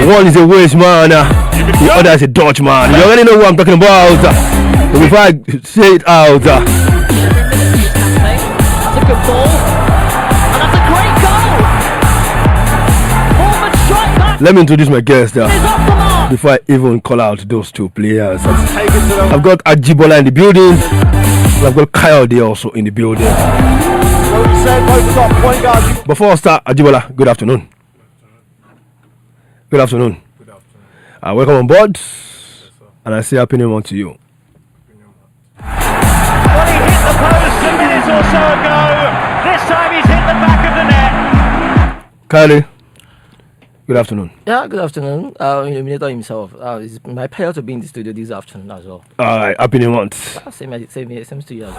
One is a Welsh man, the other is a Dutch man. You already know what I'm talking about. But before I say it out, that's a good ball, and that's a great goal. Let me introduce my guest before I even call out those two players. I've got Ajibola in the building. I've got Kyle there also in the building. Before I start, Ajibola, good afternoon. Good afternoon. Good afternoon. Welcome on board. Yes, and I say happy new month to you. Well, he hit the post a minute or so ago. This time he's hit the back of the net. Kylie, good afternoon. Yeah, good afternoon. Illuminator himself. It's my pleasure to be in the studio this afternoon as well. Alright, happy new month. Same to you as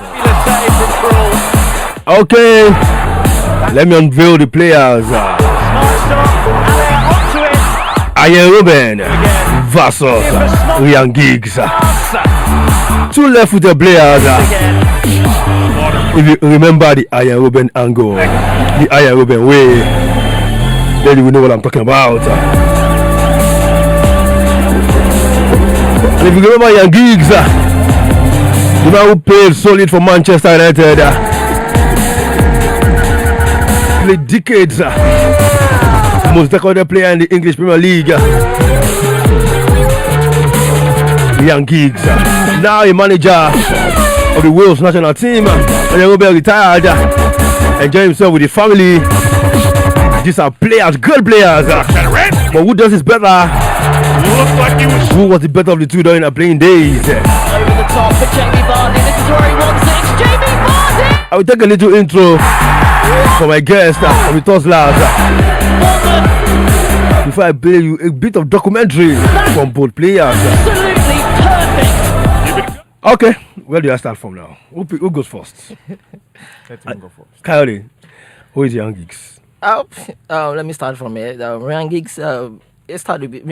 well. Okay, let me unveil the players. Smart stop, and they are onto it. Arjen Robben versus Ryan Giggs. Two left-footed players. If you remember the Arjen Robben angle, the Arjen Robben way, then you will know what I'm talking about. And if you remember Ryan Giggs, the man who played solid for Manchester United, played decades, most decorated player in the English Premier League, Ryan Giggs, now a manager of the Wales national team. And Robben retired, enjoy himself with the family. These are players, good players. But who does this better? Who was the better of the two during their playing days? Over the top for Jamie Vardy. This is where he wants it. It's Jamie Vardy. I will take a little intro for my guest from the Toslas before I play you a bit of documentary from both players. Absolutely perfect. Okay, where do I start from now? Who goes first? Let him go first. Kylie, who is Ryan Giggs? Let me start from here. Ryan Giggs. It started with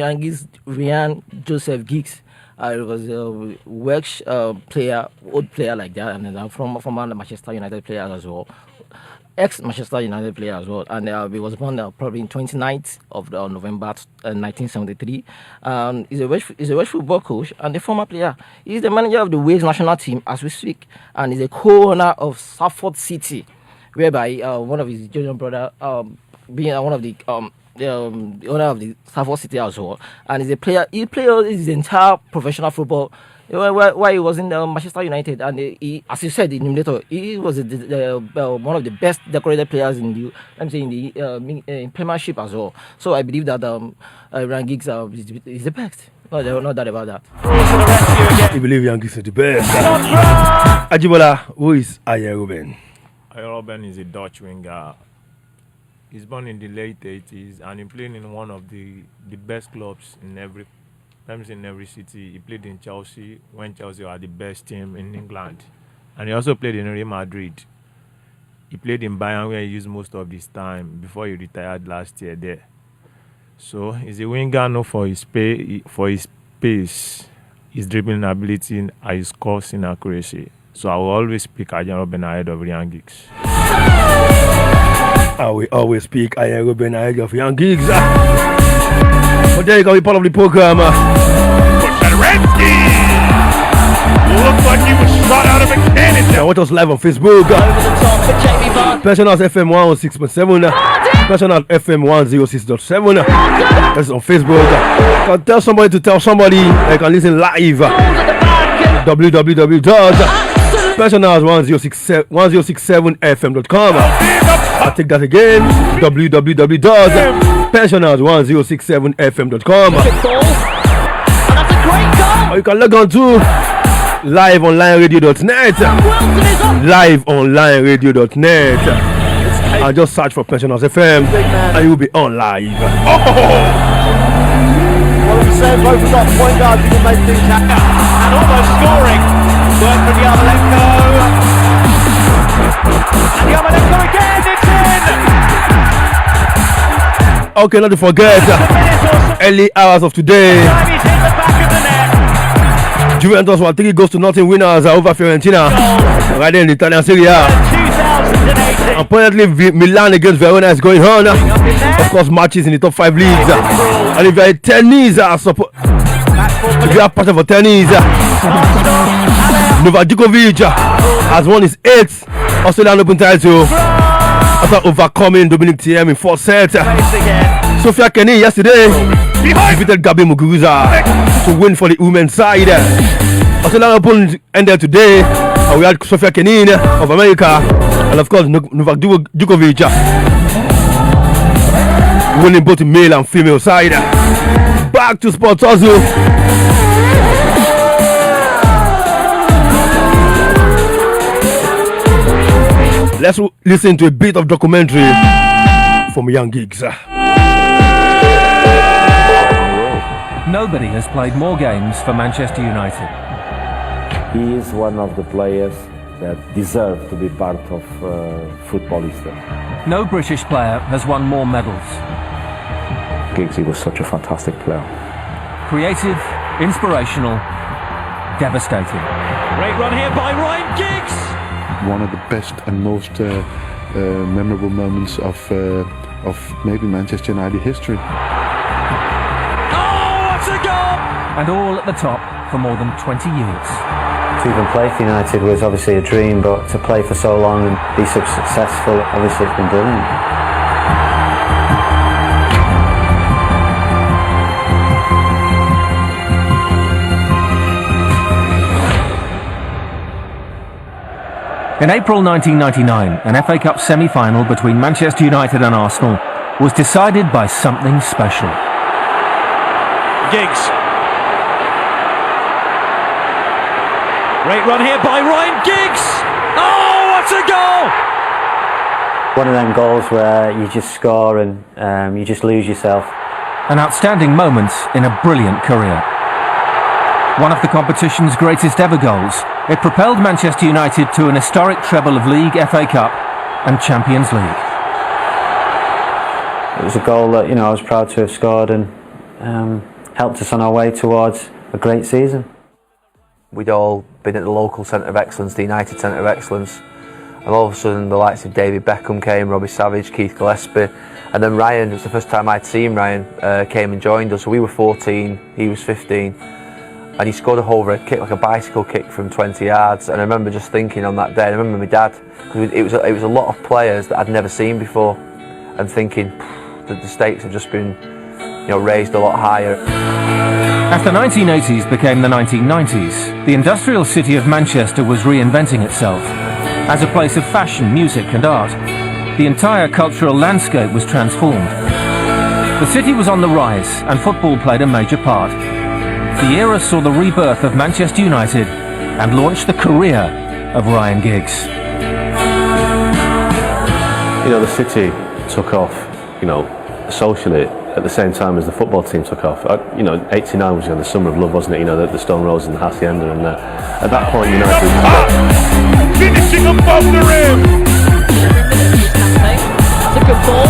Ryan Joseph Giggs. It was a Welsh player, old player like that, and then from Manchester United player as well, ex-Manchester United player as well. And he was born probably in 29th of November 1973. He's a Welsh football coach and a former player. He's the manager of the Wales national team as we speak, and he's a co-owner of Salford City, whereby one of his junior brother being one of the owner of the Salford City as well, and he's a player. He played his entire professional football while he was in Manchester United, and he, as you said, in Illuminator, he was one of the best decorated players in the Premiership as well. So I believe that Ryan Giggs is the best. No doubt about that. You believe Ryan Giggs is the best? Ajibola, who is Arjen Robben? Arjen Robben is a Dutch winger. He's born in the late 80s and he played in one of the best clubs in every city. He played in Chelsea when Chelsea were the best team in England. And he also played in Real Madrid. He played in Bayern where he used most of his time before he retired last year there. So he's a winger known for his pace, his dribbling ability and his crossing accuracy. So I will always pick Arjen Robben ahead of Ryan Giggs. I will always pick Arjen Robben ahead of Ryan Giggs. But there you go, be part of the program. Looks like he was shot out of a cannon. Now watch us live on Facebook. Over the top for Jamie Vardy. Pensioners FM 106.7. Pensioners FM 106.7. That's on Facebook. You can tell somebody to tell somebody. They can listen live. www.pensioners1067fm.com. I'll take that again. www.pensioners1067fm.com. And that's a great goal. Or you can log on to liveonlineradio.net. Liveonlineradio.net. And just search for Pensioners FM and you'll be on live. Well, we said both have got point guards who can make things happen. And almost scoring. Work for Yarmolenko. And Yarmolenko again, it's in! Okay, not to forget, early hours of today, He's hit the back of the net. Juventus were 3 goals to nothing winners over Fiorentina, right there in the Italian Serie A. 2000 fascinating. Apparently, Milan against Verona is going on. Of course, matches in the top 5 leagues. And if you're a tennis support, if you are part of a tennis, Novak Djokovic has won his 8th Australian Open title after overcoming Dominic Thiem in 4 sets. Sofia Kenin yesterday defeated Gabi Muguruza to win for the women's side. Australian Open ended today, and we had Sofia Kenin of America and of course Novak Djokovic winning both the male and female side. Back to sports also. Let's listen to a bit of documentary from Young Giggs. Nobody has played more games for Manchester United. He is one of the players that deserve to be part of football history. No British player has won more medals. Giggsy was such a fantastic player. Creative, inspirational, devastating. Great run here by Ryan Giggs. One of the best and most memorable moments of maybe Manchester United history. Oh, what a goal! And all at the top for more than 20 years. To even play for United was obviously a dream, but to play for so long and be so successful, obviously it's been brilliant. In April 1999, an FA Cup semi-final between Manchester United and Arsenal was decided by something special. Giggs. Great run here by Ryan Giggs. Oh, what a goal! One of them goals where you just score and you just lose yourself. An outstanding moment in a brilliant career. One of the competition's greatest ever goals, it propelled Manchester United to an historic treble of League, FA Cup and Champions League. It was a goal that I was proud to have scored and helped us on our way towards a great season. We'd all been at the local centre of excellence, the United Centre of Excellence, and all of a sudden the likes of David Beckham came, Robbie Savage, Keith Gillespie, and then Ryan, it was the first time I'd seen Ryan, came and joined us. So we were 14, he was 15, and he scored a overhead kick, like a bicycle kick from 20 yards, and I remember just thinking on that day, I remember my dad, because it was a lot of players that I'd never seen before, and thinking that the stakes have just been raised a lot higher. As the 1980s became the 1990s, the industrial city of Manchester was reinventing itself. As a place of fashion, music and art, the entire cultural landscape was transformed. The city was on the rise and football played a major part. The era saw the rebirth of Manchester United and launched the career of Ryan Giggs. The city took off, socially at the same time as the football team took off. 89 was the summer of love, wasn't it? The Stone Roses and the Hacienda, and at that point United finishing above the rim. That's a good ball.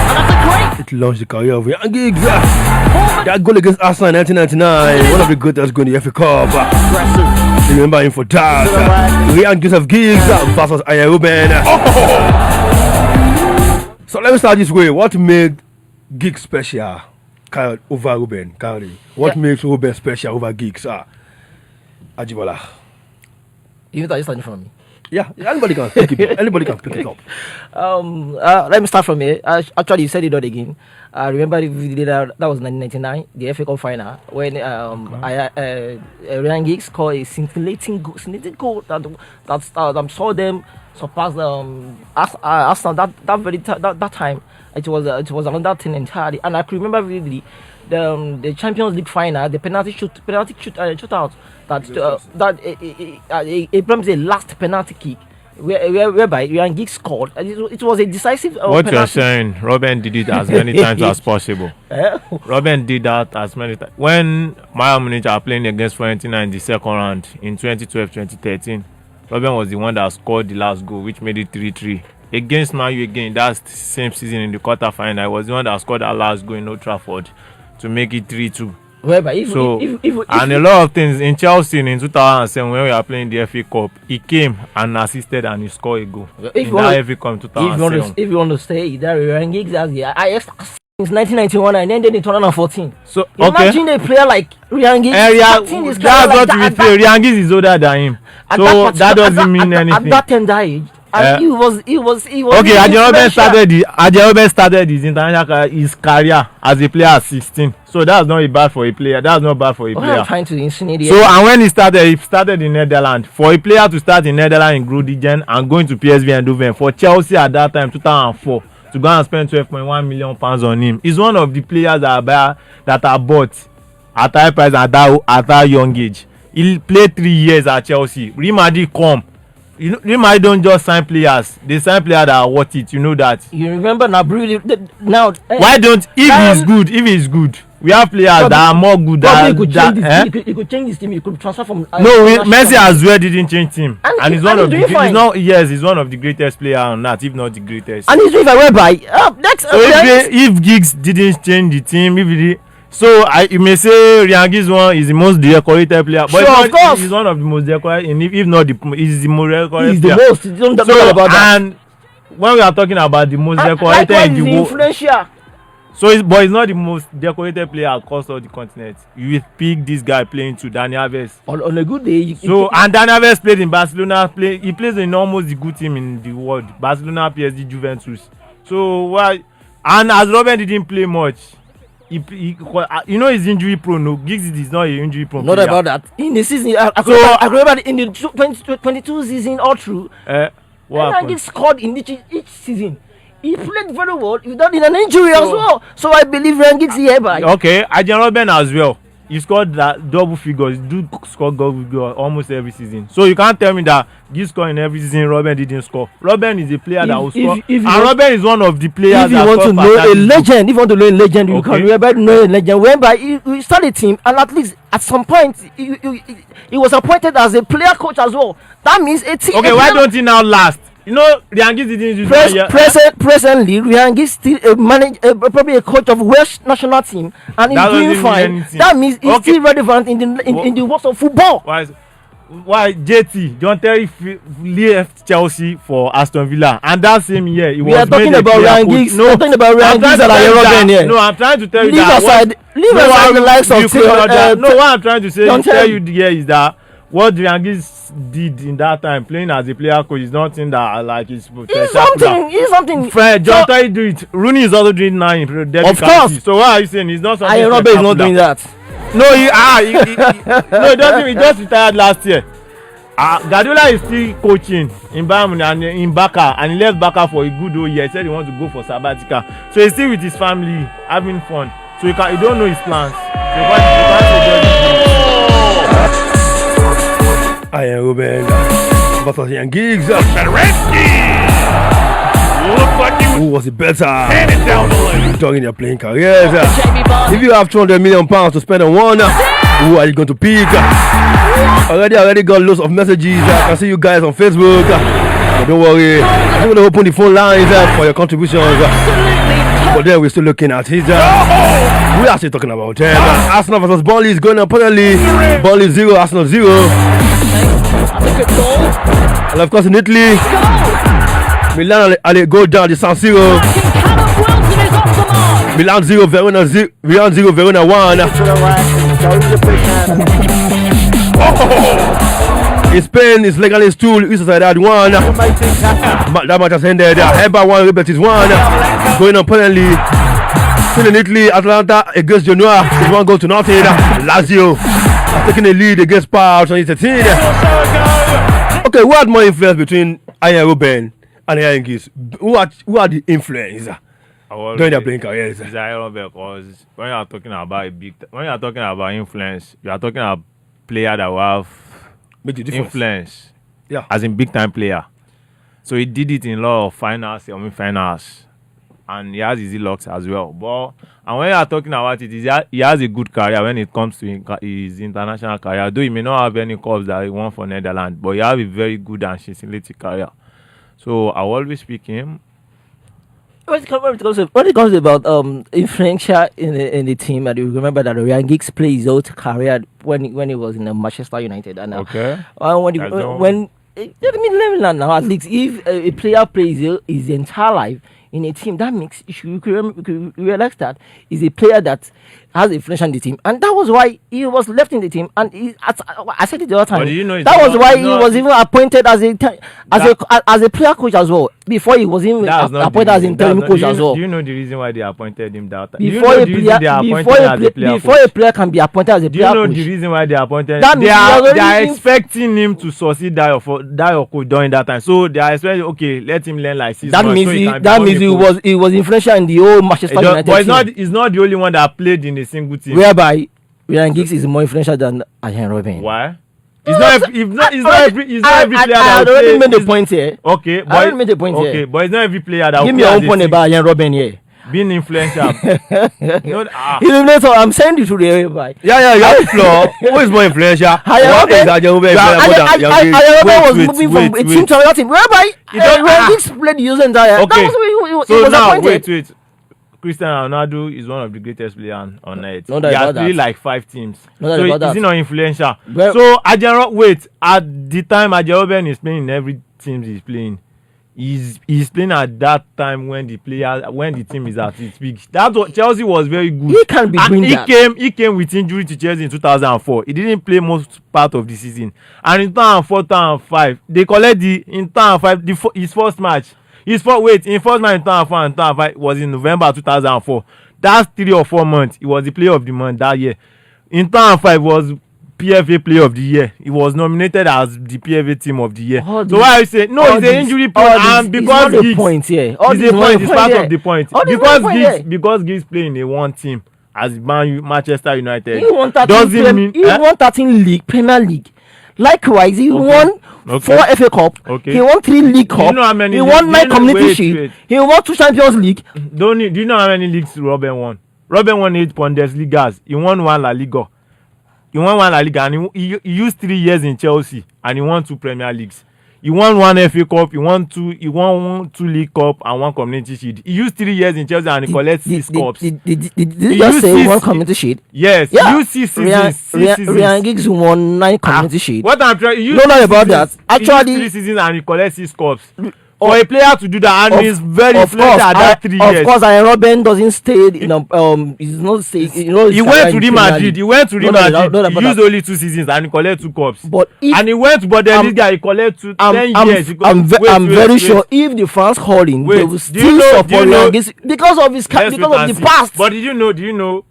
And that's a great. It launched the career of Young Giggs. That goal against Arsenal in 1999, one of the greatest goals in the FA Cup. You remember him for that. Young Giggs versus Arjen Robben. So let me start this way. What made Giggs special over Robben? What makes Robben special over Giggs? Ajibola. You thought you started from me. Yeah, anybody can pick it up. Anybody can pick it up. Let me start from here. Actually, you said it all again. I remember that was 1999, the FA Cup final, when Ryan Giggs scored a scintillating goal that saw them surpass Arsenal that time. It was another thing entirely, and I could remember vividly the Champions League final, the penalty shootout that it becomes a last penalty kick whereby Ryan Giggs scored. It was a decisive. What you're saying, Robben did it as many times as possible. Robben did that as many times. When Bayern Munich are playing against Fiorentina in the second round in 2012-2013, Robben was the one that scored the last goal, which made it 3-3. Against Man U again, that's the same season in the quarterfinal. I was the one that scored that last goal in Old Trafford to make it 3-2. Whereby if, So if and a lot of things in Chelsea in 2007 when we were playing the FA Cup, he came and assisted and he scored a goal If in you that want FA Cup in if you want to stay there, Ryan Giggs has the highest since 1991 and ended in 2014. So Imagine a player like Ryan Giggs. starting his that's career what like we that, say. Ryan Giggs is older than him, so that doesn't mean anything. At that tender age, and he was. Okay, Arjen Robben started his international career, his career as a player at 16. So that's not bad for a player. That's not bad for a What player. I'm trying to insinuate. So and when he started in Netherlands. For a player to start in Netherlands in Groningen and going to PSV Eindhoven for Chelsea at that time 2004 to go and spend 12.1 million pounds on him, is one of the players that are bought at high price at that young age. He played 3 years at Chelsea. Real Madrid come. You know, Real Madrid don't just sign players; they sign players that are worth it. You know that. You remember now? Why don't if he's good? We have players that are more good than he could change his team. He could transfer from. Messi as well didn't change team, and he's one of he's one of the greatest players on that, if not the greatest. And he's doing very well by if Giggs didn't change the team, you may say Ryan Giggs is the most decorated player, but of course he's one of the most decorated, if not he's the most decorated he's player. the most. Don't about that. And when we are talking about the most decorated in the world, influential. but he's not the most decorated player across all the continent. You will pick this guy playing to Dani Alves. On a good day. And Dani Alves played in Barcelona. He plays in almost the good team in the world. Barcelona, PSG, Juventus. So why? And as Robben didn't play much, he's injury prone. No, Giggs is not an injury prone. Not player. about that. In the season, I remember in the 2022 season all through. What happened? He scored in each season. He played very well without an injury as well. So I believe Ryan Giggs hereby. Okay, Arjen Robben as well. He scored that double figures. He score double figures almost every season. So you can't tell me that Giggs scored in every season. Robben didn't score. Robben is a player that will score. And Robben is one of the players. If you want to know a legend, you can remember know a legend. Whereby he started a team, and at least at some point he was appointed as a player coach as well. That means a team. Okay, why don't he now last? You know, Ryan Giggs didn't use presently, Ryan Giggs still probably a coach of Welsh national team, and he's doing fine. That means he's still relevant in the world of football. Why JT John Terry left Chelsea for Aston Villa, and that same year we are talking about Ryan Giggs. No, I'm talking about Ryan Giggs and Arjen Robben here. No, I'm trying to tell you leave aside the likes of no, what I'm trying to say tell you here is that what Ryan Giggs did in that time playing as a player coach is nothing that like is he's something. John Terry do it. Rooney is also doing now in of course. So what are you saying? He's not something. Arjen Robben is not doing that. No, he doesn't. He just retired last year. Guardiola is still coaching in Bayern and in Barca, and he left Barca for a good old year. He said he wants to go for sabbatical, so he's still with his family having fun. So you don't know his plans. Arjen Robben versus Ryan Giggs. Who was it better during their playing careers? If you have 200 million pounds to spend on one, who are you going to pick? Already got loads of messages. I can see you guys on Facebook. But don't worry, I'm going to open the phone lines for your contributions. But then we're still looking at his. We are still talking about Arsenal versus Burnley is going apparently. Burnley 0, Arsenal 0. And of course in Italy, Milan go down the San Siro. Milan 0, Verona 0, Milan 0, Verona 1. In Spain, it's Leganes 2, East Sociedad 1. That match has ended. Heba 1, Liberties 1. Going on permanently. Still in Italy, Atalanta against Genoa. It's 1 goal to nothing. Lazio taking the lead against Spal 2013. Okay, who had more influence between Arjen Robben and Ryan Giggs? Who are the influence during their playing careers? It's Arjen Robben, because when you are talking about influence, you are talking about player that will have influence, as in big time player. So he did it in a lot of finals, semi-finals, and he has easy locks as well. And when you are talking about it, he has a good career when it comes to his international career. Though he may not have any cups that he won for Netherlands, but he has a very good and scintillating career. So I will always pick him. when it comes about influential in the team, and you remember that Ryan Giggs played his whole career when he was in Manchester United, and when let me learn now. At least if a player plays his entire life in a team, that makes you could realize that he's a player that has influence in the team, and that was why he was left in the team. And I said it the other time. That was why he was even appointed as a player coach as well. Before he was even appointed as interim coach as well. Do you know the reason why they appointed him that time? Before a player can be appointed as a player coach. Do you know the reason why they appointed him? They are expecting him to succeed that of coach during that time. So they are expecting, okay, let him learn like 6 months. That means he was influential in the whole Manchester United team. But he's not the only one that played in a single team. Whereby Ryan Giggs is more influential than Arjen Robben. Why? It's not every player that I already made the point here. Okay, but I already made the point here. Okay, but it's not every player that give me your own point about Arjen Robben here. Being influential. Illuminator, I'm saying you to the area. Yeah, you have the floor. Who is more influential? Arjen Robben was moving from a team to another team. Whereby Ryan Giggs played the user entire. Okay, so now wait. Cristiano Ronaldo is one of the greatest players on earth. He has played like 5 teams. So is he not influential? So at the time Arjen Robben is playing in every team he's playing. He's playing at that time when the team is at its peak. That's what Chelsea was very good. He can be doing that. He came with injury to Chelsea in 2004. He didn't play most part of the season. And in 2004, 2005, they collect in 2005 his first match. In first match in 2004 and 2005 was in November 2004. That's 3 or 4 months. He was the player of the month that year. In 2005 was PFA Player of the Year. He was nominated as the PFA Team of the Year. So why I say no, it's an injury point, and because the point here, it's part of the point. Because Giggs playing in one team as Manchester United doesn't mean he won 13 league Premier League. Likewise, he won 4 FA Cup. He won 3 League Cup. He won 9 Community Shield. He won 2 Champions League. Do you know how many leagues Robben won? Robben won 8 Bundesligas. He won 1 La Liga. And he used 3 years in Chelsea and he won 2 Premier Leagues. He won 1 FA Cup, he won 2 League Cup and 1 Community Shield. He used 3 years in Chelsea and he collects 6 cups. Did you just say 1 Community Shield? Yes. Yeah. He used 6 seasons. Ryan Giggs won 9 Community Shield. What I'm trying, don't know about that. Actually, he used 3 seasons and he collects 6 cups. For a player to do that, and he's very influential at that 3 years. Of course, Arjen Robben doesn't stay. He's not stay. He went to Real Madrid. He used only 2 seasons and he collected 2 cups. And he went to Bundesliga. He collected 10 years. I'm very sure if the fans call him, they will still support Ryan Giggs because of his because of the past. But do you know?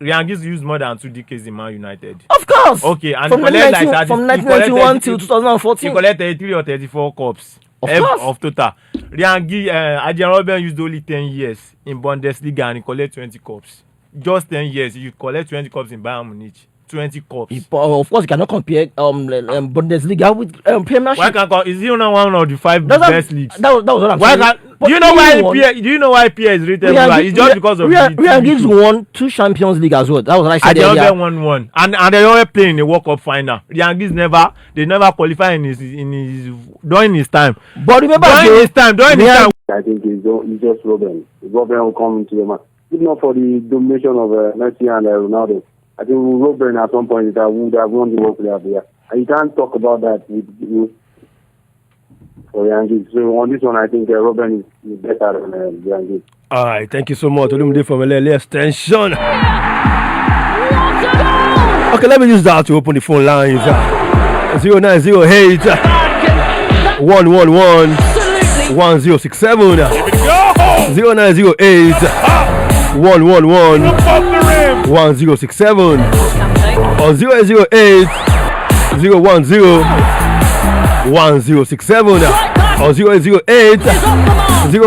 Ryan Giggs used more than 2 decades in Man United. Of course. Okay, and from 1991 till 2014, he collected 33 or 34 cups. Of total. Arjen Robben used only 10 years in Bundesliga and he collected 20 cups. Just 10 years, you collect 20 cups in Bayern Munich. 20 cups. Of course, you cannot compare Bundesliga with Premiership. Why can't is he not one of the 5 best leagues? That was what I'm saying. Do you know why PA is rated high? It's just because of Ryan Giggs won 2 Champions League as well. That was what I said earlier. Arjen won 1, and they always play in the World Cup final. Ryan Giggs never qualify in his during his time. But remember during his time. I think it's just Robben. Robben will come into the match. If not for the domination of Messi and Ronaldo, I think Robben at some point that would have won the World Player of the Year. And you can't talk about that with for Ryan Giggs. So on this one, I think Robben is better than Ryan Giggs. All right, thank you so much. Olumide from LA Extension. Okay, let me use that to open the phone lines. 0908 111 1067. 0908 111 1067 or 0808 010 1067 or 0808 010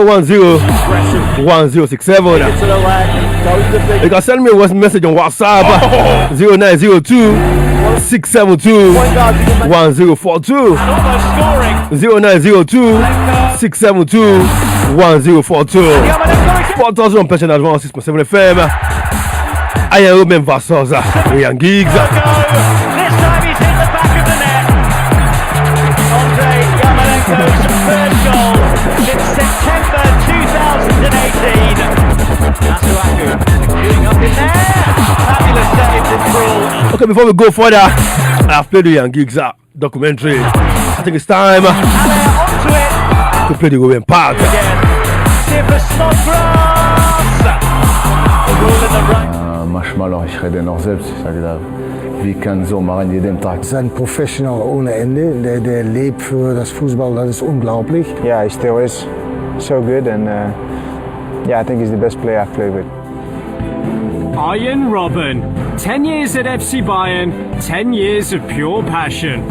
1067. You can send me a voice message on WhatsApp 0902 672 1042 0902 672 1042. Sport us on Pension at 106.7 FM. Arjen Robben versus Ryan Giggs. This time he's hit the back of the net. Andre Yarmolenko's 3rd goal since September 2008. Queuing up in there. Fabulous save from Krul. Okay, before we go further, I've played the Young Gigs documentary. I think it's time Onto it. to play the Robben part. Super Snodgrass. The rule in the right. Manchmal auch ich rede noch selbst. Ich sage da, wie kann so machen jeden Tag? Sein Professional ohne Ende. Der lebt für das Fußball. Das ist unglaublich. Yeah, he still is so good, and yeah, I think he's the best player I've played with. Arjen Robben, 10 years at FC Bayern, 10 years of pure passion.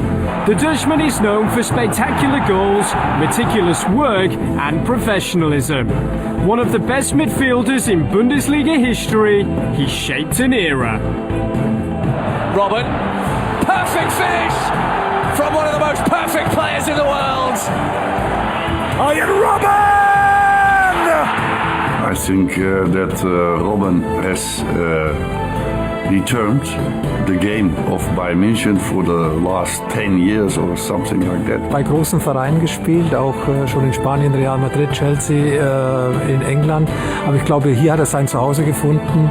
The Dutchman is known for spectacular goals, meticulous work and professionalism. One of the best midfielders in Bundesliga history, he shaped an era. Robben, perfect finish from one of the most perfect players in the world. Arjen Robben! I think that Robben has determined the game of Bayern München for the last 10 years or something like that. Bei großen Vereinen gespielt, auch schon in Spanien, Real Madrid, Chelsea, in England. Aber ich glaube, hier hat er sein Zuhause gefunden.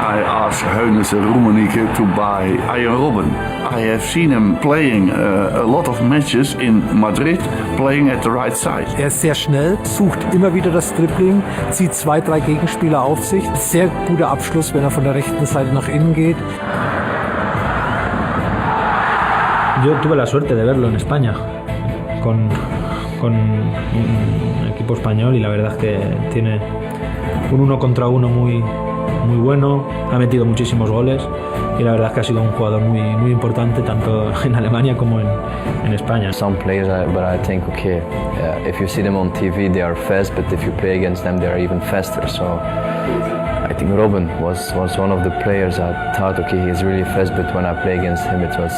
I asked Heunens and Rummenigge to buy Arjen Robben. I have seen him playing a lot of matches in Madrid, playing at the right side. Er ist sehr schnell, sucht immer wieder das Dribbling, zieht 2, 3 Gegenspieler auf sich. Sehr guter Abschluss, wenn er von der rechten Seite nach innen geht. Yo tuve la suerte de verlo en España con un equipo español y la verdad es que tiene un 1 contra 1 muy bueno, ha metido muchísimos goles y la verdad es que ha sido un jugador muy importante tanto en Alemania como en España. Some players, but I think okay, if you see them on TV they are fast, but if you play against them they are even faster. So I think Robben was one of the players I thought okay he is really fast, but when I play against him it was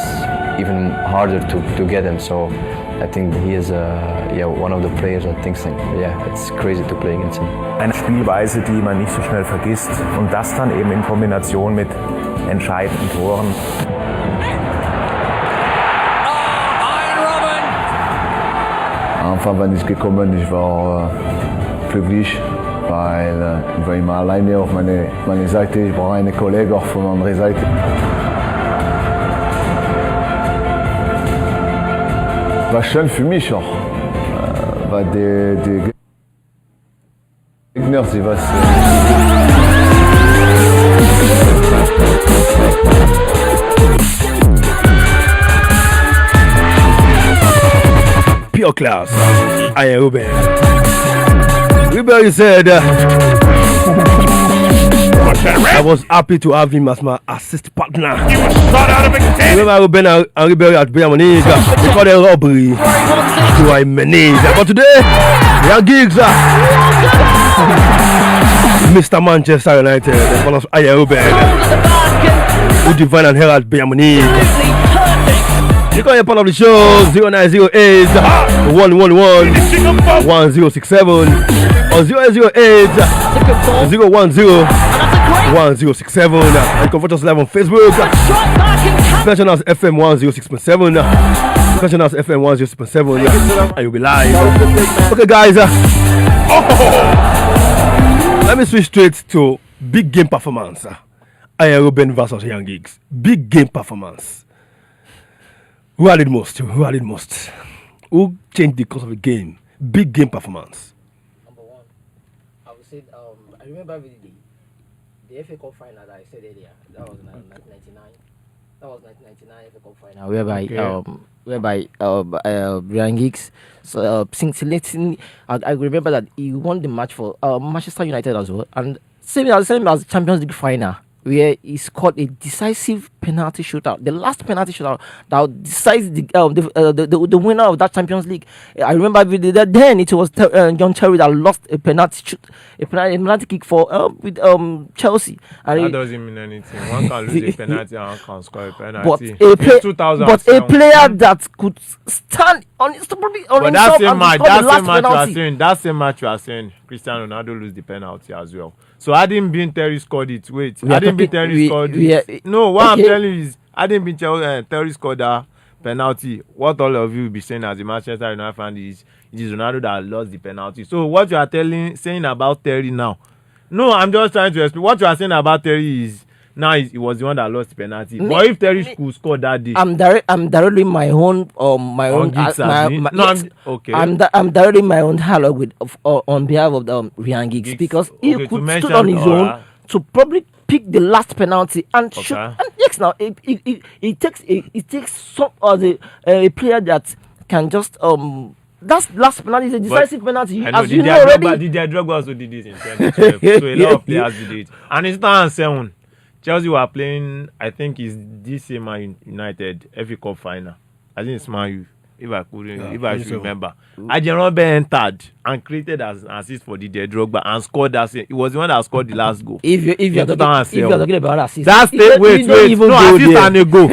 even harder to get him. So I think he is one of the players I think it's crazy to play against him. Eine Spielweise, die man nicht so schnell vergisst und das dann eben in Kombination mit entscheidenden Toren. Am Anfang, wenn ich gekommen bin, ich war glücklich, weil ich war immer alleine auf meine Seite. Ich brauche einen Kollegen auch von der anderen Seite. War schön für mich auch, weil die Gegner, sie was. Pure class. Arjen Robben. Everybody said I was happy to have him as my assist partner. Remember Robben and Ribery at Bayern Munich, they called it robbery to a menace. But today, Young Gigs, Mr. Manchester United, the call of Arjen Robben, who divine and hell at Bayern Munich. You can be part of the show 0908 111 1067 or 0808 010 1067. And you can watch us live on Facebook. Pensioners FM 106.7. Pensioners FM 106.7. And you'll be live. Okay, guys. Let me switch straight to big game performance. Arjen Robben versus Young Gigs. Big game performance. Who had it most? Who changed the course of the game? Big game performance. Number one, I would say, I remember vividly the FA Cup final that I said earlier. That was 1999. That was 1999 FA Cup final, whereby Ryan Giggs. So I remember that he won the match for Manchester United as well, and same as Champions League final, where he scored a decisive penalty shootout, the last penalty shootout that decides the winner of that Champions League. I remember then it was John Terry that lost a penalty kick for with Chelsea. And that doesn't mean anything. One can lose a penalty and one can score a penalty. But a player that could stand on that same match you are saying, Cristiano Ronaldo lose the penalty as well. So hadn't been Terry scored it. Wait, hadn't been Terry scored it. No, what I'm telling you is hadn't been Terry scored that penalty, what all of you will be saying as a Manchester United fan is it is Ronaldo that lost the penalty. So what you are saying about Terry now? No, I'm just trying to explain. What you are saying about Terry is now he was the one that lost the penalty. But if Terry could score that day, I'm directly my own I'm directly my own dialogue with on behalf of Ryan Giggs because he could stood on his own to probably pick the last penalty and shoot. And yes, now it takes some of the a player that can just that's last penalty is a decisive penalty. As you know already. Didier Drogba also did this in 2012. So a lot of players did it. And it's not 7. Chelsea were playing, I think it's this same Man United FA Cup final. I think it's Man U, if I should remember. Arjen Robben entered and created an assist for Didier Drogba and scored that. It was the one that scored the last goal. If you're talking about assist, that's wait. No, assist and a goal.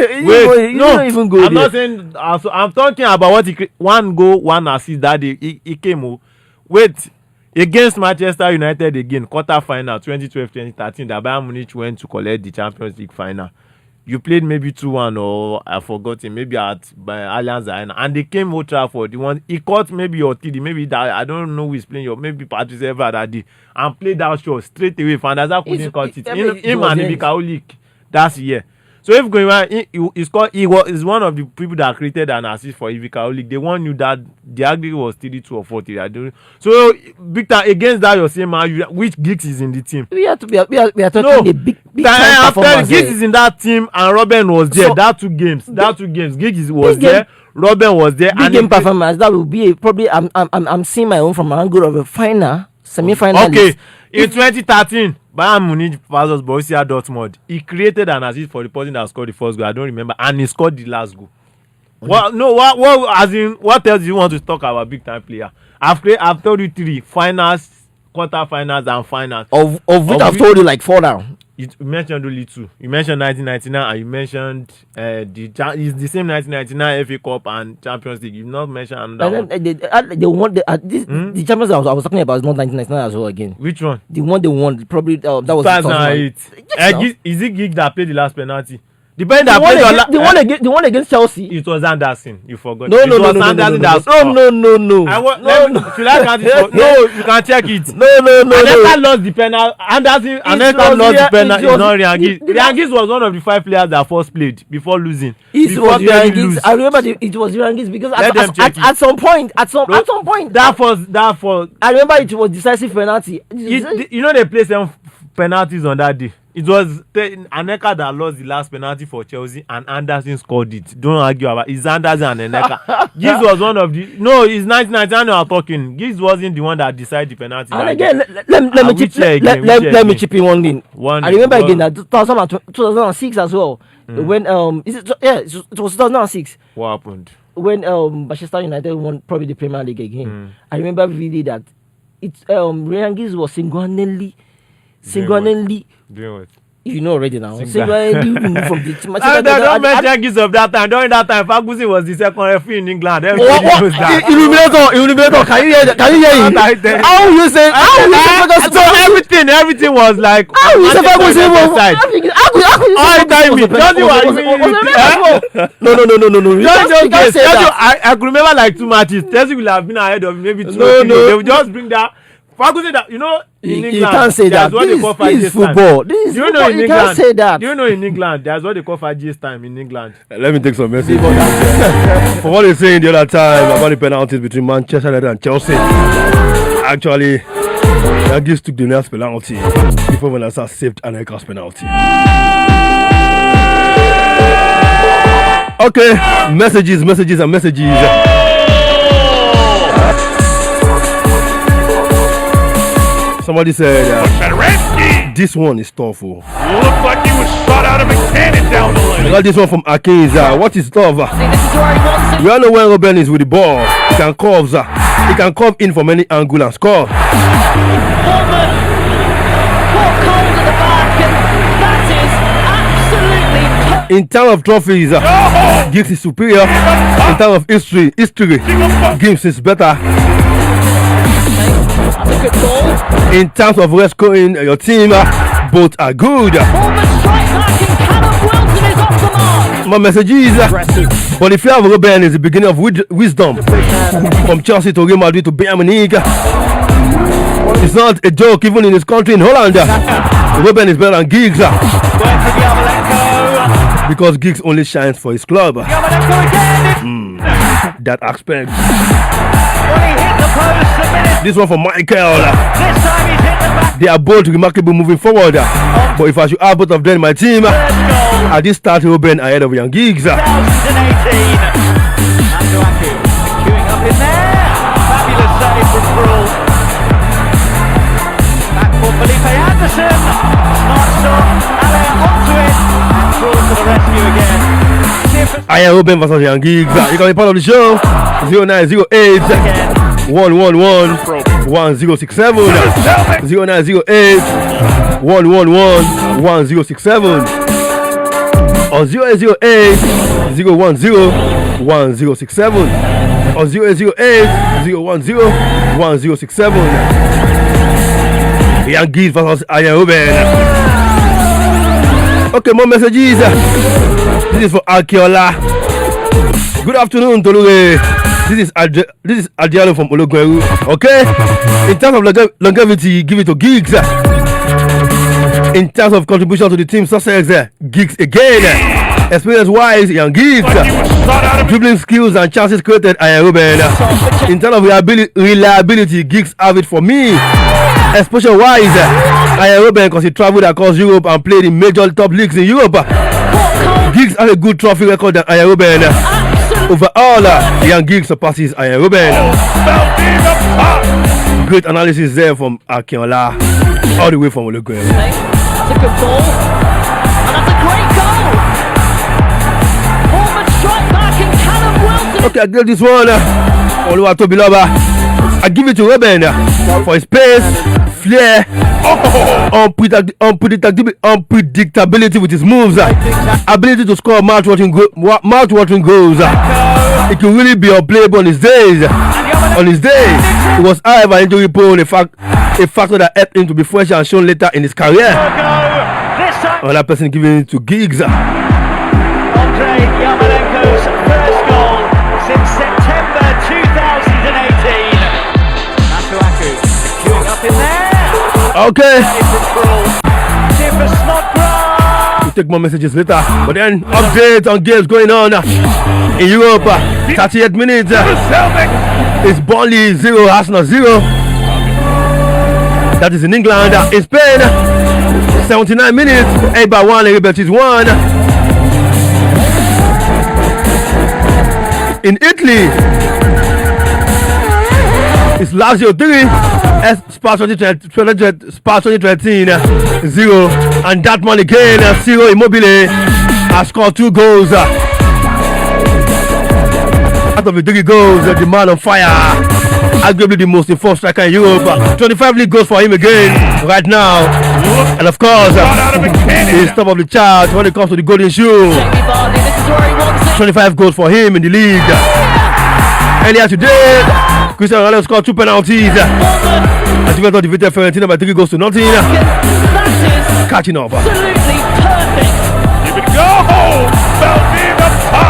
I'm not saying. I'm talking about what one goal, one assist that day. He came. Wait. Against Manchester United again, quarter-final, 2012-2013, that Bayern Munich went to collect the Champions League final. You played maybe 2-1 or I forgot it, maybe by Allianz Arena, and they came Old Trafford. He caught maybe your TD, maybe that I don't know who is playing your, maybe Patrice Evra that day, and played that shot straight away. Van der Sar couldn't cut it. Him and Ivica Olic, that's year. So if going on, he was one of the people that created an assist for Ivica Olic. They one knew that the aggregate was 32 or 40. So big time against that, you're saying man, which Giggs is in the team? We are talking a big time performance. Giggs is in that team and Robben was there. So, that two games, Giggs was there. Robben was there. Big game performance. That will be probably. I'm seeing my own from an angle of a final, semi-final. Okay, in 2013. Bayern Munich versus Borussia Dortmund. He created an assist for the person that scored the first goal. I don't remember, and he scored the last goal. What else do you want to talk about big time player? I've told you 3 finals, quarter-finals, and finals. Of which I've told you like 4 now. You mentioned only 2. You mentioned 1999 and you mentioned it's the same 1999 FA Cup and Champions League. You've not mentioned another one. The Champions League I was talking about is not 1999 as well again. Which one? The one they won probably that was 2008. Is it Giggs that played the last penalty? The one against Chelsea. It was Anderson. You forgot. No. No. Should I count it? No, you can check it. No. Aneta lost the penalty. Aneta lost the penalty. It's not Ryan Giggs. Ryan Giggs was one of the 5 players that first played before losing. It was Ryan Giggs. I remember it was Ryan Giggs because at some point. That I remember it was decisive penalty. You know they played 7 penalties on that day. It was Aneka that lost the last penalty for Chelsea and Anderson scored it. Don't argue about it. It's Anderson and Aneka. Giggs was one of the... No, it's 1999 we are talking. Giggs wasn't the one that decided the penalty. And again, let me chip in one thing. I remember again that 2006 as well. When it was 2006. What happened? When Manchester United won probably the Premier League again. I remember really that Ryan Giggs was single-handedly doing what? You know already now. Single-handedly from the team. Don't mention Giggs of that time. During that time, Ferguson was the second referee in England. Illuminator, can you hear him? How you say? So everything was like. How you say Ferguson was side? All time. No. You can't say that. I could remember like 2 matches. Chelsea will have been ahead of maybe 2. No. They will just bring that. Ferguson, that in England, you can't say that. This is football. This is football. You can't say that. Do you know in England, there's what they call 5 years time in England. Let me take some message. For what they saying the other time about the penalties between Manchester United and Chelsea. Actually, Giggs took the next penalty before Van der Sar saved Aneka's penalty. Okay, messages. Somebody said this one is tough. Looks like he was shot out of a cannon down the lane. I got this one from Arjen. What is tough? We all know when Robben is with the ball, he can curve in from any angle and score. In terms of trophies, Giggs is superior. In terms of history, Giggs is better. In terms of rescuing your team, both are good. Bournemouth strike back and Callum Wilson is off the mark. my messages. But the fear of Robben is the beginning of wisdom. From Chelsea to Real Madrid to Bayern Munich. It's not a joke even in his country in Holland. Robben is better than Giggs. Because Giggs only shines for his club. That aspect. This one for Michael. They are both remarkable moving forward. But if I should have both of them in my team, I did start Robben ahead of young Giggs. 2018. Queuing up in there. Fabulous save from Krul. Back for Felipe Anderson. Smart stop. Alain onto it. And Krul to the rescue again. I am Robben versus young Giggs. You can be part of the show. 0908 111 1067 0908 111 1067 or 0808 010 1067 or 0808 010 1067. Young Giggs versus Arjen Robben. Okay, more messages. This is for Akiola. Good afternoon, Tolure. This is Adriano from Ologweru. Okay? In terms of longevity, give it to Giggs. In terms of contribution to the team's success, Giggs again. Experience-wise, young Giggs. Dribbling skills and chances created, Arjen Robben. In terms of reliability, Giggs have it for me. Exposure-wise, Arjen Robben because he traveled across Europe and played in major top leagues in Europe. Giggs has a good trophy record than Arjen Robben. Overall, young Giggs surpasses Arjen Robben. Great analysis there from Akinola, all the way from Ologweru. That's a good ball. And that's a great goal. Forward strike back and Callum Wilson. Okay, I give this one. Oluwatobiloba. I give it to Robben for his pace, flair, unpredictability with his moves, ability to score mouth-watering goals. It can really be unplayable on his days. On his day, he was however injury prone, a factor that helped him to be fresh and shown later in his career. Another person giving it to Giggs. Andrei Yarmolenko's first goal since September 2018. Masuaku queuing up in there. Okay. Super Snodgrass. We'll take more messages later. But then, updates on games going on in Europe. 38 minutes. It's Burnley 0, Arsenal 0. That is in England. In Spain, 79 minutes. 8-1, Liberties 1. In Italy, it's Lazio 3, Spa 2013 0, and that man again, Ciro Immobile has scored 2 goals. Out of the 3 goals, the man on fire, arguably the most informed striker in Europe. 25 league goals for him again right now, and of course, he's top of the chart when it comes to the golden shoe. 25 goals for him in the league. Earlier today, Cristiano Ronaldo scored 2 penalties. As Juventus defeated Fiorentina by 3 goals to nothing. Catching up.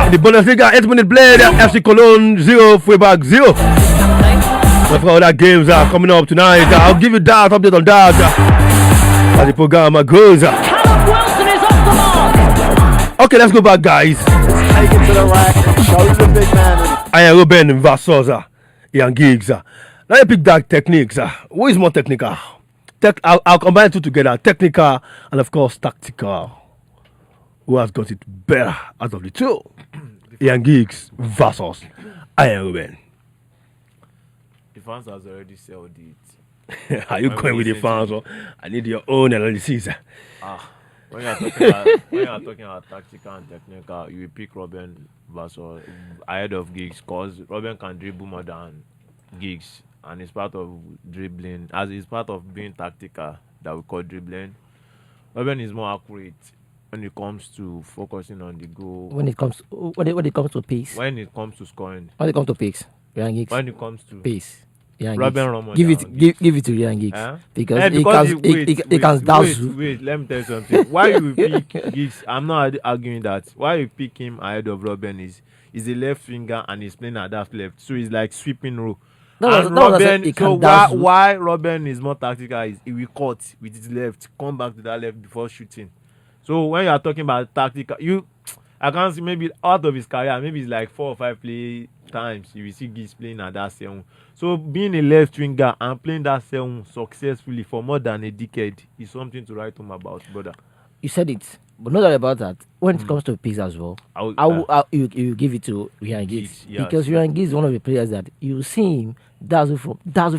In the Bundesliga, 8-minute played. FC Cologne 0, Freiburg 0. For all that games are coming up tonight. I'll give you that update on that as the program goes. Okay, let's go back, guys. Take it to the rack. Show the big man. Arjen Robben versus Young Giggs. Now you pick that techniques. Who is more technical? I'll combine 2 together. Technical and of course tactical. Who has got it better out of the 2? Young Giggs versus Arjen Robben. The fans has already sold it. Are you going with the fans? I need your own analysis. When you are talking about tactical and technical, you will pick Robben versus ahead of Giggs because Robben can dribble more than Giggs, and it's part of dribbling. As it's part of being tactical that we call dribbling. Robben is more accurate when it comes to focusing on the goal. When it comes to pace. When it comes to scoring. When it comes to pace. Young Giggs. When it comes to pace. Robben give it to Ryan Giggs because he can dazzle. Wait, let me tell you something. Why you pick Giggs? I'm not arguing that. Why you pick him ahead of Robben is he's a left winger and he's playing at that left, so he's like sweeping row. Why Robben is more tactical is he will cut with his left, come back to that left before shooting. So when you are talking about tactical, I can't see maybe out of his career, maybe it's like 4 or 5 play times you will see Giggs playing at that 7. So being a left winger and playing that 7 successfully for more than a decade is something to write home about, brother. You said it, but not about that. When it comes to picks as well, you give it to Ryan Giggs because Ryan Giggs is one of the players that you see him dazzle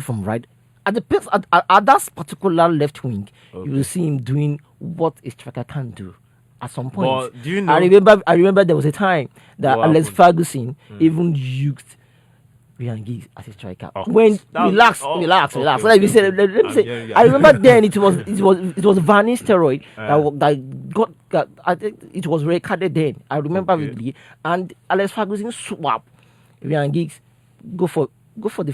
from right at the picks at that particular left wing. You will see him doing what a striker can do. At some point, but do you know? I remember there was a time that Alex Ferguson even used Ryan Giggs as a striker. Relax. Let me say. I remember then it was Van Nistelrooy that got. I think it was red carded then. I remember vividly. And Alex Ferguson swap Ryan Giggs go for the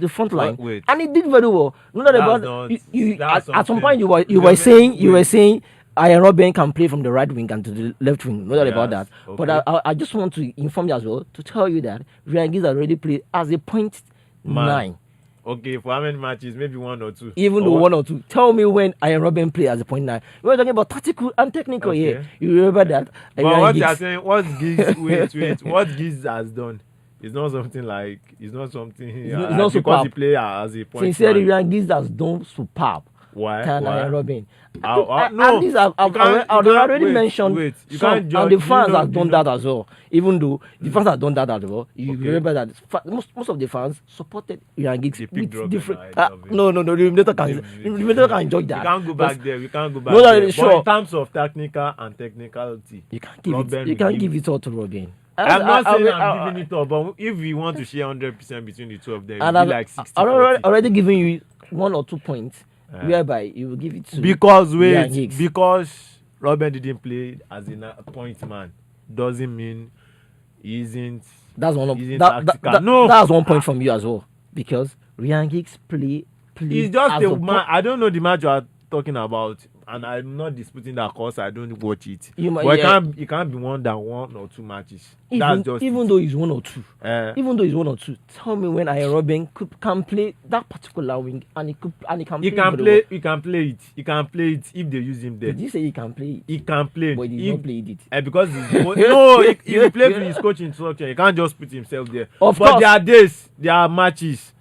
front line, and he did very well. At some point you were saying. Arjen Robben can play from the right wing and to the left wing. No doubt about that. Okay. But I just want to inform you as well to tell you that Ryan Giggs already played as a 0.9. Okay, for how many matches? Maybe 1 or 2. Even though 1 or 2. Tell me when Arjen Robben played as a 0.9. We were talking about tactical and technical here. You remember that? But what you are saying, what Giggs has done. It's not something like it's not because superb. He play as a 0.9. Sincerely, Ryan Giggs has done superb. Why? Arjen Robben. No, these I've already mentioned. And the fans have done that as well. Even though the fans have done that as well, you remember that most of the fans supported Ryan Giggs with different. No, the Illuminator can enjoy that. We can't go back there. But in terms of technical and technicality, you can't give it all to Robben. I'm not saying I'm giving it all, but if we want to share 100% between the two of them, it'll be like 60. I'm already giving you 1 or 2 points. Whereby you will give it to because Robben didn't play as a point man doesn't mean he isn't. That's that's 1 point from you as well because Ryan Giggs play. He's just a man. I don't know the match you are talking about, and I'm not disputing that because I don't watch it. It can't be more than 1 or 2 matches. Even though it's 1 or 2. Even though it's 1 or 2. Tell me when Arjen Robben can play that particular wing and he can play. He can play it if they use him there. Did you say he can play it? He can play it. But he not played it. Because if he plays with his coach instruction, he can't just put himself there. But there are matches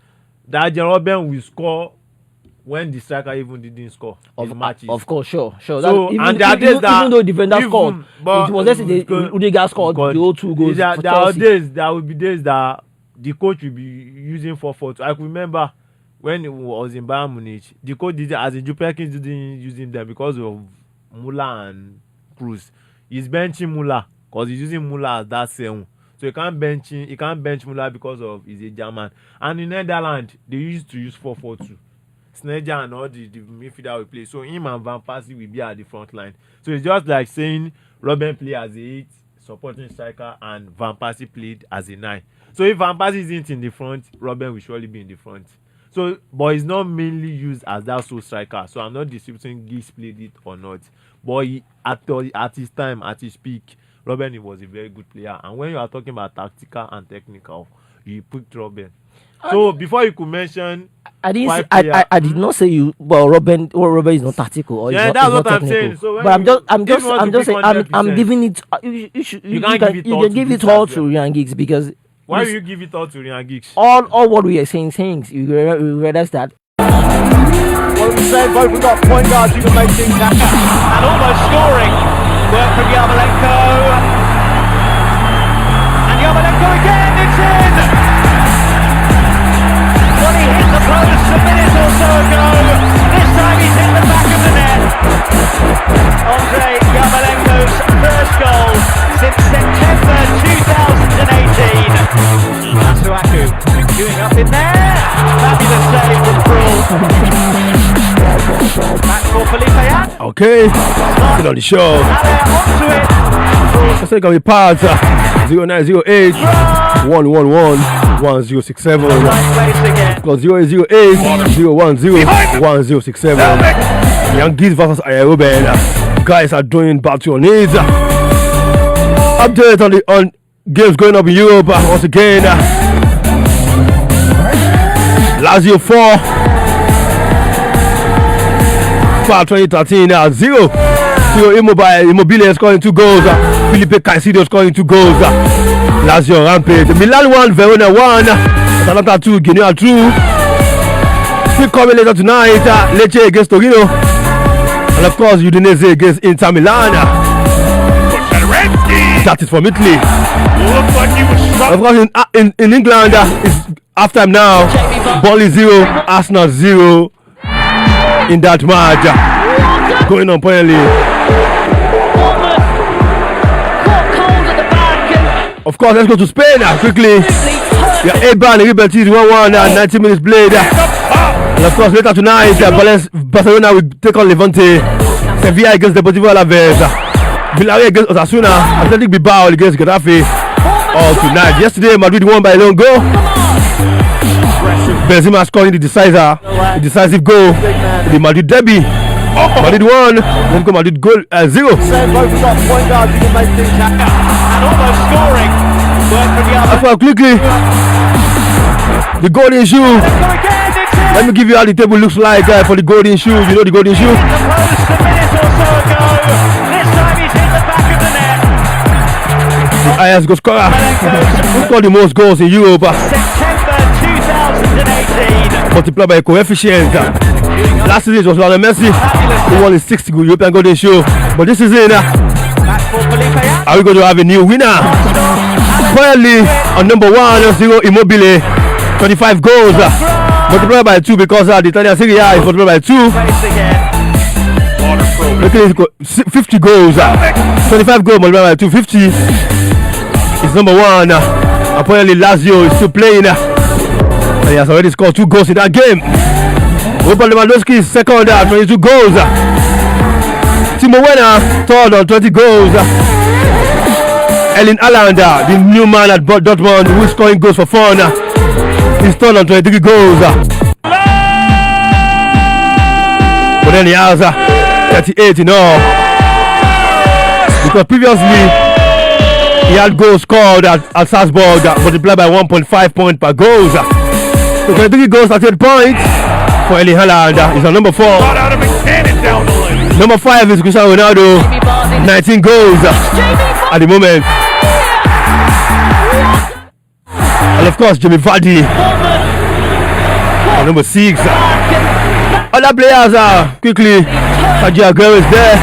that Arjen Robben will score when the striker even didn't score in matches. Of course, sure. So, even though defender scored, it was yesterday Udegaard scored the 2 goals. There will be days that the coach will be using 4-4-2. I can remember when he was in Bayern Munich, the coach did as in Perkins didn't use him there because of Müller and Cruz. He's benching Müller because he's using Müller as that 7. So he can't bench Müller because of he's a German. And in Netherlands, they used to use 4-4-2. Sneijder and all the midfielder will play. So him and Van Persie will be at the front line. So it's just like saying Robben played as a 8 supporting striker and Van Persie played as a 9. So if Van Persie isn't in the front, Robben will surely be in the front. So, but he's not mainly used as that sole striker. So I'm not disputing Giggs played it or not. But at his time, at his peak, Robben was a very good player. And when you are talking about tactical and technical, you picked Robben. So before you could mention, I did not say you. Well, Robben is not tactical. Or that's not what I'm technical. saying. So but I'm just saying. I'm giving it. You can give it all to Ryan Giggs because. Why do you give it all to Ryan Giggs? All what we are saying, you realize that. What we say, both we've got point guards who can make things happen. And almost scoring. Work from Yarmolenko. And Yarmolenko again. It's in. Well, he hit the post a minute or so ago. This time he's hit the back of the net. Andre Yarmolenko's first goal since September 2018. Masuaku queuing up in there. Fabulous save from Krul. Back for Felipe Yan. Okay, get on the show. Onto it. Let's take our parts. 0908 111 1067. Because 0808 010 1067. Young Geeks versus Robben. Guys are doing battle on knees. Update on games going up in Europe once again. Lazio 4. Far 2013 0. Immobile scoring 2 goals. Felipe Caicedo scoring 2 goals. Lazio rampage. Milan 1, Verona 1. Atalanta 2, Genoa 2. Still coming later tonight. Lecce against Torino. And of course, Udinese against Inter Milan. That is from Italy. Of course, in England, it's halftime now. Burnley 0, Arsenal 0 in that match. Going on apparently. Of course, let's go to Spain quickly. Eibar and Real Betis 1-1 and 90 minutes played. And of course, later tonight, Barcelona will take on Levante. Sevilla against Deportivo Alaves. Villarreal against Osasuna. Athletic Bilbao against Getafe. All tonight. Yesterday, Madrid won by a long goal. Benzema scoring the decisive goal in the Madrid derby. Madrid won. Then go Madrid goal 0. Both have got point guards who can make things happen. And almost scoring. Work for the other. Quickly. The golden shoe. Let me give you how the table looks like for the golden shoe. You know the golden shoe? A minute or so ago. This time he's hit the back of the net. The highest goal scorer. Who scored the most goals in Europe? September 2018. Multiplied by coefficient. Last season it was Lionel Messi who won his 6th European Golden Shoe. But this season, are we going to have a new winner? Currently on number 1, 0 Immobile, 25 goals. Multiplied by 2 because the Italian Serie A is multiplied by 2. Making 50 goals. 25 goals multiplied by 2, 50. It's number 1. Apparently Lazio is still playing. And he has already scored 2 goals in that game. Robert Lewandowski is second at 22 goals. Timo Werner third on 20 goals. Erling Haaland, the new man at Dortmund, who is scoring goals for fun, is third on 23 goals. But then he has 38 in all. Because previously he had goals scored at Salzburg, multiplied by 1.5 points per goals. So 23 goals, 38 points. For Erling Haaland is on number 4. Number 5 is Cristiano Ronaldo, 19 goals at the moment. And of course, Jamie Vardy on number 6. Other players are quickly. Sergio Aguero is there.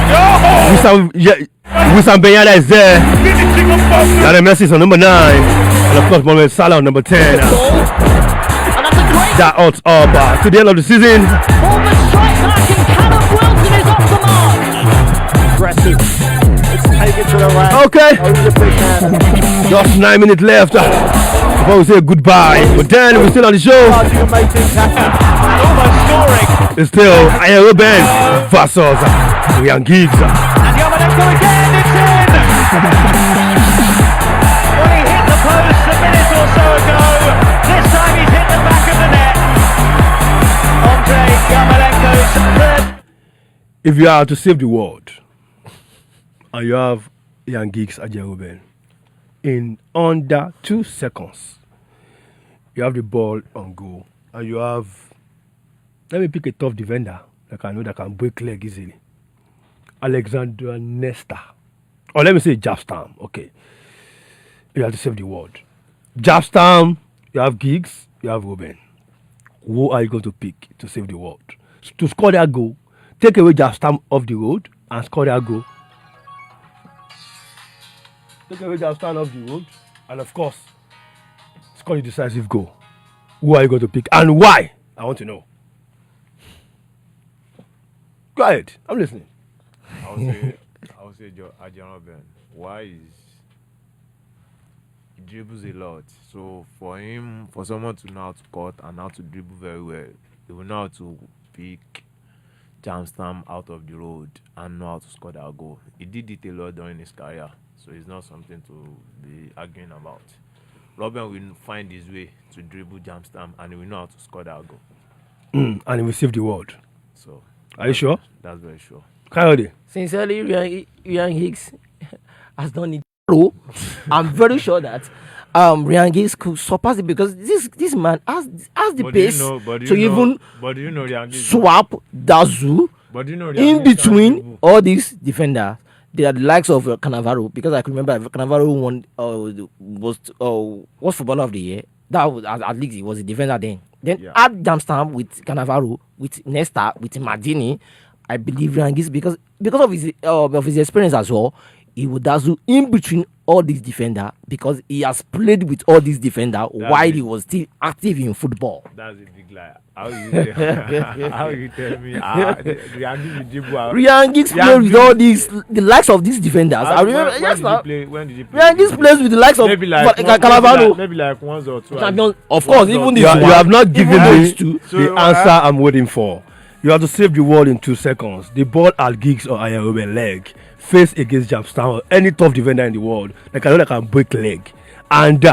Wissam Ben Yedder is there. Lionel Messi is on number 9. And of course, Mohamed Salah on number 10. That odds up to the end of the season. Okay, just 9 minutes left before we say goodbye. But then we're still on the show. It's still Robben versus Young Geeks. If you are to save the world and you have Young Geeks at Robben in under 2 seconds, you have the ball on goal and you have, let me pick a tough defender that I know that can break leg easily. Alexander Nesta. Or let me say Jabstam. Okay. You have to save the world. Jabstam, you have Geeks, you have Robben. Who are you going to pick to save the world? To score that goal, take away Jabstam off the road and score that goal. Take away Jabstam off the road and of course, score the decisive goal. Who are you going to pick and why? I want to know. Go ahead, I'm listening. I would say Arjen Robben. Why is he dribbles a lot? So for him, for someone to know how to cut and how to dribble very well, he will know how to pick Jabstam out of the road and know how to score that goal. He did it a lot during his career, so it's not something to be arguing about. Robben will find his way to dribble Jamstam and he will know how to score that goal. And he will save the world. So, are you sure? That's very sure. Coyote. Sincerely, Ryan Giggs has done it. I'm very sure that Ryan Giggs could surpass it because this man has the pace to even swap Dazu in between all these defenders. They are the likes of Cannavaro, because I can remember Cannavaro won was footballer of the year. That was at least he was a defender then. Then add Jamstam with Cannavaro, with Nesta, with Madini. I believe Ryan Giggs because of his experience as well. He would dazzle in between all these defenders because he has played with all these defenders while he was still active in football. That's a big lie. How you tell me? Ryan Giggs played with all these, the likes of these defenders. I remember. When did he play? Ryan Giggs plays with the likes of Cannavaro. Maybe like once or two. Of course, even you have not given me the answer I'm waiting for. You have to save the world in 2 seconds. The ball at Giggs or Robben leg, face against Jamstam or any tough defender in the world, like can break leg, and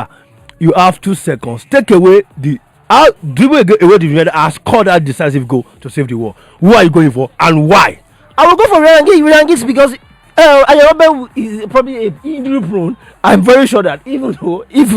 you have 2 seconds. Take away the dribble away the defender and score that decisive goal to save the world. Who are you going for and why? I will go for Ryan Giggs because Robben is probably injury prone. I'm very sure that even though if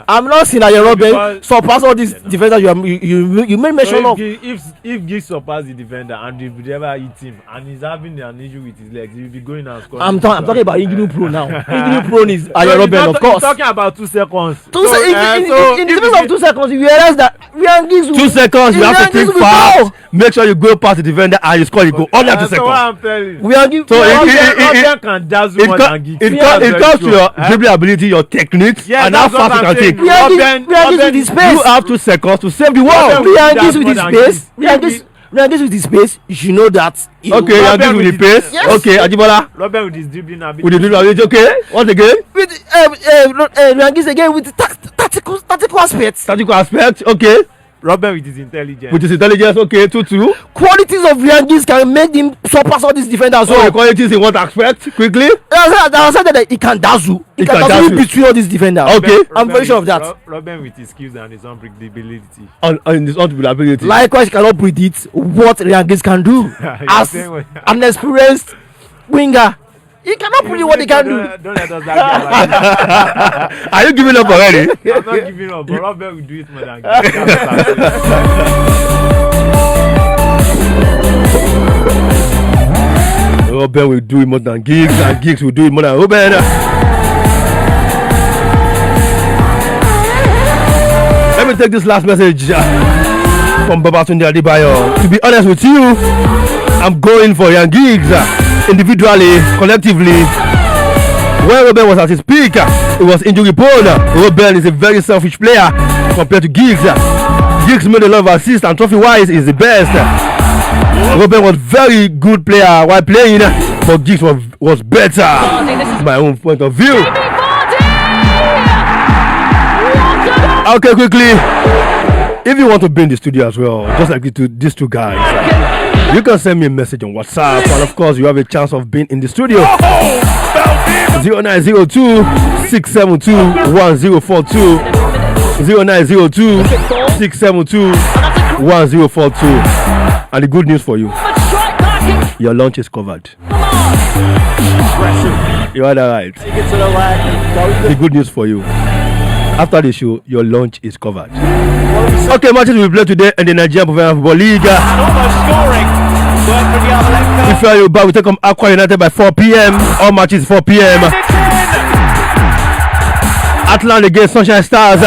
I'm not seeing Robben surpass all these defenders you made mention of. If Giggs surpass the defender and if they ever hit him and he's having an issue with his legs, he'll be going and scoring. I'm talking about injury prone now. Injury prone is Robben, of course. Talking about 2 seconds. In the space of 2 seconds, you realize that Ryan Giggs 2 seconds. You have to think fast. Make sure you go past the defender and you score. You go under 2 seconds. What I'm telling you. Robben can dazzle more than Giggs. It comes to your dribbling ability, your techniques, and how fast you can take. Ryan Giggs with his pace. You have 2 seconds to save the world. Ryan Giggs with his pace. Ryan Giggs with his pace. You know that. Okay, Ryan Giggs with the pace. Yes. Okay, Ajibola. Robben with his dribbling ability. With the dribbling ability. Okay. Once again. With Ryan Giggs again with the tactical aspects. Tactical aspect. Okay. Robben with his intelligence. With his intelligence, okay, 2-2. Qualities of Ryan Giggs can make him surpass all these defenders. So the qualities in what aspect? Quickly. I said that he can dazzle. He can dazzle in between all these defenders. Okay. I'm very sure of that. Robben with his skills and his unpredictability. And his unpredictability. Likewise, he cannot predict what Ryan Giggs can do as an experienced winger. He cannot predict what he can do. Don't let us that. Are you giving up already? I'm not giving up, but Robben will do it more than Giggs. Robben will do it more than Giggs, and Giggs will do it more than Robben. Let me take this last message from Babatunde Adebayo. To be honest with you, I'm going for Ryan Giggs. Individually, collectively. When Robben was at his peak, it was injury prone. Robben is a very selfish player compared to Giggs. Giggs made a lot of assists and trophy-wise is the best. Robben was very good player while playing, but Giggs was better. My own point of view. Okay, quickly. If you want to be in the studio as well, just like these two guys, you can send me a message on WhatsApp, and of course you have a chance of being in the studio. 0902-672-1042 0902-672-1042. And the good news for you, your lunch is covered. You are right. The good news for you, after the show, your lunch is covered. Okay, matches will be played today in the Nigerian Professional Football League. If you are back, we take on Aqua United by 4 p.m. All matches 4 p.m. Atlanta against Sunshine Stars.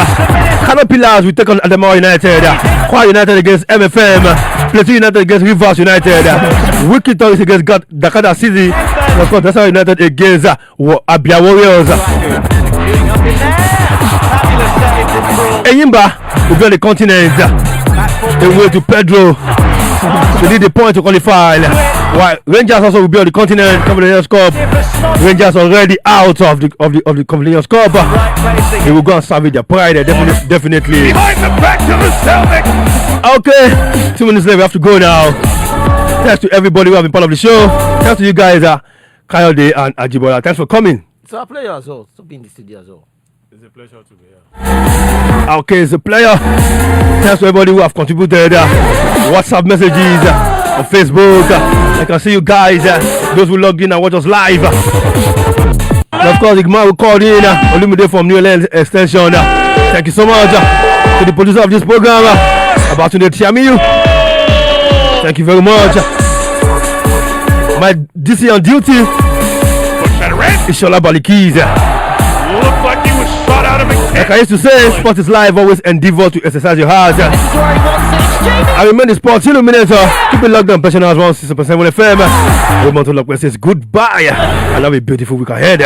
Kano Pillars will take on Adamawa United. Aqua United against MFM. Plateau United against Rivers United. Wiki Toys against Dakar City. And of course, Dasar United against Abia Warriors. Eyimba will be on the continent. Away to Pedro. They need the point to qualify. While Rangers also will be on the continent. Conference Cup. Rangers already out of the Conference Cup. They will go and salvage their pride. Definitely. Okay, 2 minutes left. We have to go now. Thanks to everybody who have been part of the show. Thanks to you guys, Coyote and Ajibola. Thanks for coming. So I play you as well. So be in the studio as well. It's a pleasure to be here. Okay, it's a player. Thanks to everybody who have contributed. WhatsApp messages on Facebook. I can see you guys. Those who logged in and watch us live. And of course, the man who called in. Illuminator from New Orleans Extension. Thank you so much to the producer of this program, about to Tiamiu. Thank you very much. My DC on duty. Ishola Balikis. Looked like he was shot out of a cannon. Like I used to say, Sport is live, always endeavor to exercise your heart. I remain the Sports Illuminator. Keep it locked on, Passionals 106.7 FM. Robben says goodbye and have a beautiful week ahead.